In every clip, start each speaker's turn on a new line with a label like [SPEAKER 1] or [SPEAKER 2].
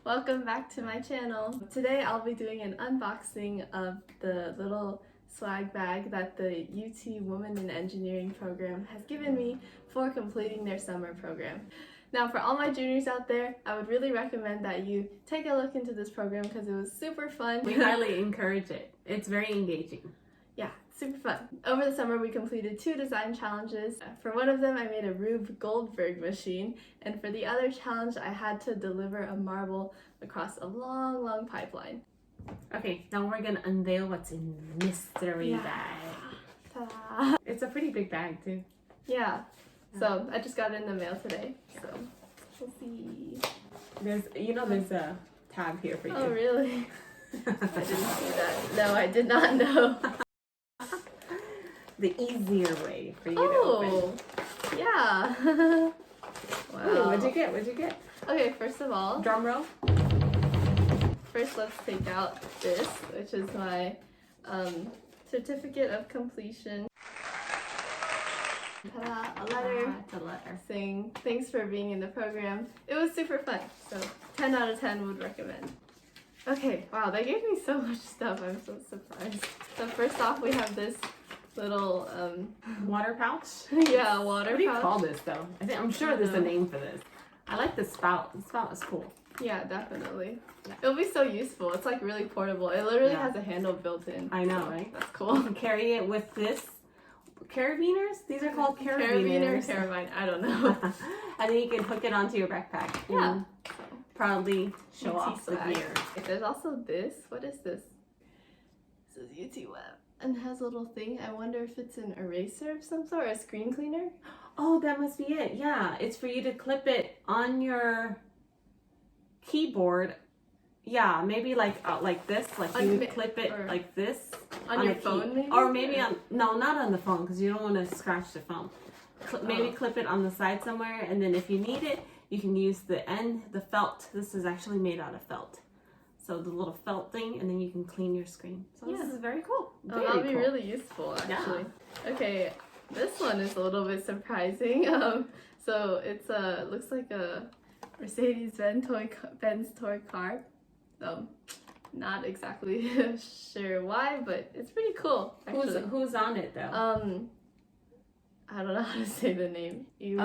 [SPEAKER 1] Welcome back to my channel. Today I'll be doing an unboxing of the little swag bag that the UT Women in Engineering program has given me for completing their summer program. Now for all my juniors out there, I would really recommend that you take a look into this program because it was super fun.
[SPEAKER 2] We highly encourage it. It's very engaging.
[SPEAKER 1] Yeah, super fun. Over the summer we completed 2 design challenges. For one of them I made a Rube Goldberg machine, and for the other challenge I had to deliver a marble across a long pipeline.
[SPEAKER 2] Okay, now we're gonna unveil what's in the mystery bag.
[SPEAKER 1] Ta-da!
[SPEAKER 2] It's a pretty big bag too.
[SPEAKER 1] Yeah, so I just got it in the mail today, so we'll see.
[SPEAKER 2] There's a tab here for you.
[SPEAKER 1] Oh really? I didn't see that. No, I did not know.
[SPEAKER 2] The easier way for you to open.
[SPEAKER 1] Yeah.
[SPEAKER 2] Wow.
[SPEAKER 1] Wow.
[SPEAKER 2] What'd you get?
[SPEAKER 1] Okay, first of all,
[SPEAKER 2] Drum roll.
[SPEAKER 1] first let's take out this, which is my certificate of completion. Ta-da, a letter
[SPEAKER 2] It's a letter.
[SPEAKER 1] saying thanks for being in the program. It was super fun, so 10 out of 10 would recommend. Okay, wow, they gave me so much stuff. I'm so surprised. So first off, we have this little
[SPEAKER 2] Water pouch.
[SPEAKER 1] yeah, water
[SPEAKER 2] What do you
[SPEAKER 1] pouch.
[SPEAKER 2] call this though? I'm sure there's a name for this. I like the spout. The spout is cool.
[SPEAKER 1] Yeah, definitely.
[SPEAKER 2] Yeah.
[SPEAKER 1] It'll be so useful. It's like really portable. It literally
[SPEAKER 2] Yeah.
[SPEAKER 1] has a handle built in.
[SPEAKER 2] I know,
[SPEAKER 1] so
[SPEAKER 2] right?
[SPEAKER 1] That's
[SPEAKER 2] You
[SPEAKER 1] cool.
[SPEAKER 2] can carry it with this. Carabiners? These are called
[SPEAKER 1] Carabiner,
[SPEAKER 2] carabiners.
[SPEAKER 1] carabine, I don't know.
[SPEAKER 2] And then you can hook it onto your backpack.
[SPEAKER 1] Yeah.
[SPEAKER 2] And proudly show
[SPEAKER 1] UT
[SPEAKER 2] off the
[SPEAKER 1] swag.
[SPEAKER 2] gear.
[SPEAKER 1] There's also this. What is this? This is UT Web. And it has a little thing. I wonder if it's an eraser of some sort or a screen cleaner.
[SPEAKER 2] Oh, that must be it. Yeah, it's for you to clip it on your keyboard. Yeah, maybe like this. Like you would clip it
[SPEAKER 1] or
[SPEAKER 2] like this
[SPEAKER 1] on your
[SPEAKER 2] a key.
[SPEAKER 1] phone, maybe?
[SPEAKER 2] Or maybe on not on the phone because you don't want to scratch the phone. Maybe
[SPEAKER 1] Oh.
[SPEAKER 2] clip it on the side somewhere, and then if you need it, you can use the end, the felt. This is actually made out of felt. So the little felt thing, and then you can clean your screen. So
[SPEAKER 1] Yeah.
[SPEAKER 2] this is very cool.
[SPEAKER 1] Oh,
[SPEAKER 2] Very
[SPEAKER 1] that'll be
[SPEAKER 2] cool.
[SPEAKER 1] really useful, actually. Okay, this one is a little bit surprising. So it's looks like a Mercedes-Benz toy car. Not exactly sure why, but it's pretty cool. Actually.
[SPEAKER 2] Who's on it though?
[SPEAKER 1] I don't know how to say the name. Yuri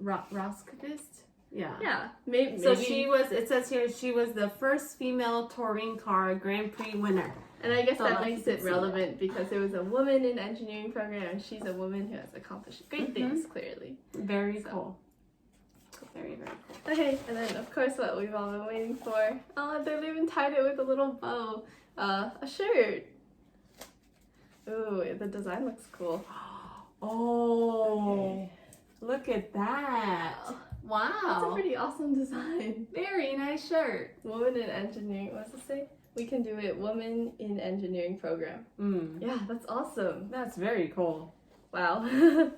[SPEAKER 2] Roskvist? Yeah.
[SPEAKER 1] Yeah, maybe.
[SPEAKER 2] So she was, it says here, she was the first female touring car Grand Prix winner.
[SPEAKER 1] And I guess
[SPEAKER 2] So
[SPEAKER 1] that
[SPEAKER 2] I
[SPEAKER 1] makes
[SPEAKER 2] can
[SPEAKER 1] it
[SPEAKER 2] see
[SPEAKER 1] relevant because it was a woman in engineering program and she's a woman who has accomplished great things, clearly.
[SPEAKER 2] Very
[SPEAKER 1] So.
[SPEAKER 2] cool. Very, very cool.
[SPEAKER 1] Okay, and then of course what we've all been waiting for. Oh, they even tied it with a little bow. A shirt. Ooh, the design looks cool.
[SPEAKER 2] Oh, look at that.
[SPEAKER 1] Wow. That's a
[SPEAKER 2] Wow.
[SPEAKER 1] pretty awesome design.
[SPEAKER 2] Very nice shirt.
[SPEAKER 1] Woman in engineering, what does it say? We can do it, woman in engineering program. Yeah, that's awesome.
[SPEAKER 2] That's very cool.
[SPEAKER 1] Wow.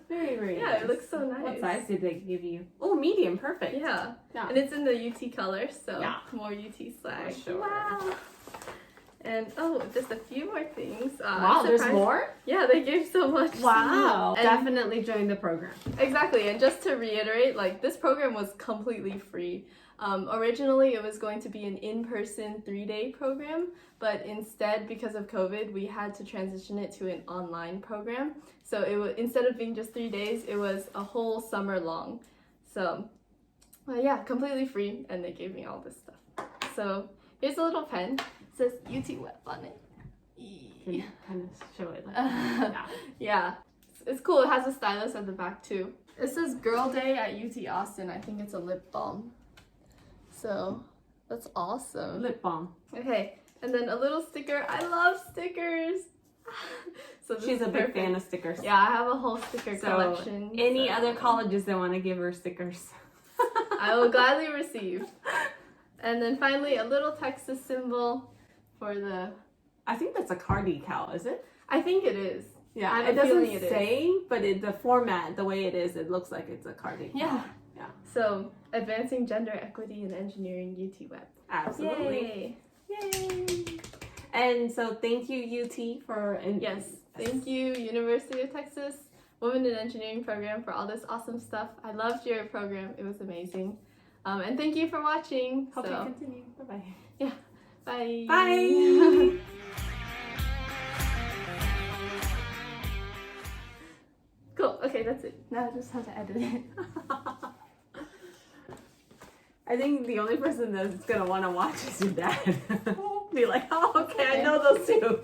[SPEAKER 2] Very, very
[SPEAKER 1] Yeah,
[SPEAKER 2] nice.
[SPEAKER 1] it looks so nice.
[SPEAKER 2] What size did they give you? Oh, medium. Perfect.
[SPEAKER 1] Yeah.
[SPEAKER 2] Yeah.
[SPEAKER 1] And it's in the UT colors, so
[SPEAKER 2] Yeah.
[SPEAKER 1] more UT swag.
[SPEAKER 2] For sure.
[SPEAKER 1] Wow. And oh, just a few more things.
[SPEAKER 2] Wow,
[SPEAKER 1] I'm
[SPEAKER 2] there's
[SPEAKER 1] surprised-
[SPEAKER 2] more?
[SPEAKER 1] Yeah, they gave so much.
[SPEAKER 2] Wow.
[SPEAKER 1] And
[SPEAKER 2] Definitely join the program.
[SPEAKER 1] exactly. And just to reiterate, like this program was completely free. Originally, it was going to be an in-person 3-day program, but instead, because of COVID, we had to transition it to an online program. So it was, instead of being just 3 days, it was a whole summer long. So, yeah, completely free, and they gave me all this stuff. So here's a little pen. It says UT Web on it.
[SPEAKER 2] Can you kind of show it? Like yeah.
[SPEAKER 1] Yeah, it's cool. It has a stylus at the back too. It says Girl Day at UT Austin. I think it's a lip balm. So that's awesome.
[SPEAKER 2] Lip balm.
[SPEAKER 1] Okay, and then a little sticker. I love stickers. So this
[SPEAKER 2] She's
[SPEAKER 1] is
[SPEAKER 2] a big
[SPEAKER 1] perfect.
[SPEAKER 2] fan of stickers.
[SPEAKER 1] Yeah, I have a whole sticker
[SPEAKER 2] So
[SPEAKER 1] collection.
[SPEAKER 2] any
[SPEAKER 1] so
[SPEAKER 2] other colleges that want to give her stickers?
[SPEAKER 1] I will gladly receive. And then finally, a little Texas symbol for the.
[SPEAKER 2] I think that's a car decal, is it?
[SPEAKER 1] I think it is.
[SPEAKER 2] Yeah,
[SPEAKER 1] I have
[SPEAKER 2] it
[SPEAKER 1] a
[SPEAKER 2] doesn't
[SPEAKER 1] feeling it is.
[SPEAKER 2] say, but the format, the way it is, it looks like it's a car decal.
[SPEAKER 1] Yeah.
[SPEAKER 2] Yeah.
[SPEAKER 1] So advancing gender equity in engineering, UT Web.
[SPEAKER 2] Absolutely.
[SPEAKER 1] Yay!
[SPEAKER 2] Yay! And so thank you, UT, for
[SPEAKER 1] Yes, thank you, University of Texas Women in Engineering program for all this awesome stuff. I loved your program. It was amazing. And thank you for watching.
[SPEAKER 2] Hope
[SPEAKER 1] So,
[SPEAKER 2] you continue. Bye-bye.
[SPEAKER 1] bye.
[SPEAKER 2] Bye.
[SPEAKER 1] Cool. Okay, that's it. Now I just have to edit it.
[SPEAKER 2] I think the only person that's gonna want to watch is your dad. Be like, oh, okay, I know those two.